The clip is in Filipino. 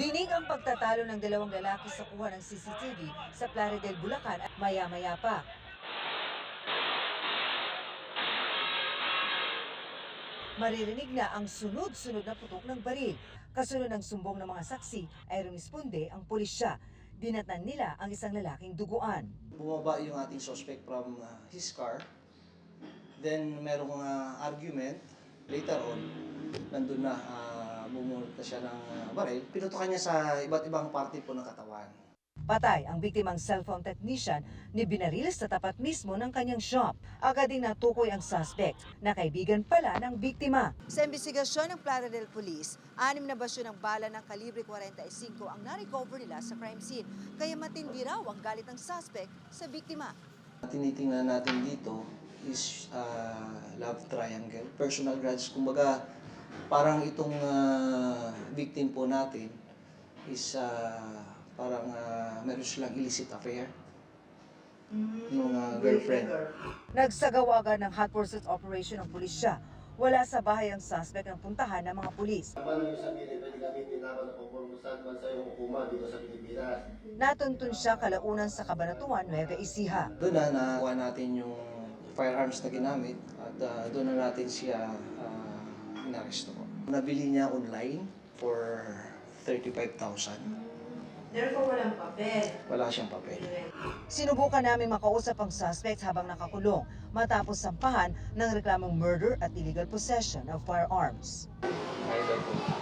Dinig ang pagtatalo ng dalawang lalaki sa kuha ng CCTV sa Plaridel, Bulacan at maya-maya pa. Maririnig na ang sunod-sunod na putok ng baril. Kasunod ng sumbong ng mga saksi ay rumisponde ang pulisya. Dinatnan nila ang isang lalaking duguan. Bumaba yung ating suspect from his car. Then merong argument. Later on, nandun na, bumulot na siya ng baril. Pinutukan niya sa iba't ibang parte po ng katawan. Patay ang biktimang cellphone technician ni binariles sa tapat mismo ng kanyang shop. Agad din natukoy ang suspect na kaibigan pala ng biktima. Sa investigasyon ng Plaridel Police, 6 na basyo ng bala ng kalibre 45 ang na-recover nila sa crime scene. Kaya matindi raw ang galit ng suspect sa biktima. Tinitingnan natin dito is love triangle, personal grudge. Kumbaga, parang itong victim po natin is parang meron silang illicit affair yung girlfriend. Nagsagawa agad ng hot pursuit operation ng pulisya. Wala sa bahay ang suspect ng puntahan ng mga pulis. Paano yung sabihin, pwede gamitin naman ng pagpurmusan man sa iyong hukuma dito sa Pilipinas? Natuntun siya kalaunan sa Cabanatuan, Nueva Ecija. Doon na nakuha natin yung firearms na ginamit at doon na natin siya inaresto ko. Nabili niya online for 35,000. Therefore, walang papel. Wala siyang papel. Sinubukan namin makausap ang suspect habang nakakulong matapos sampahan ng reklamong murder at illegal possession of firearms. Idol po.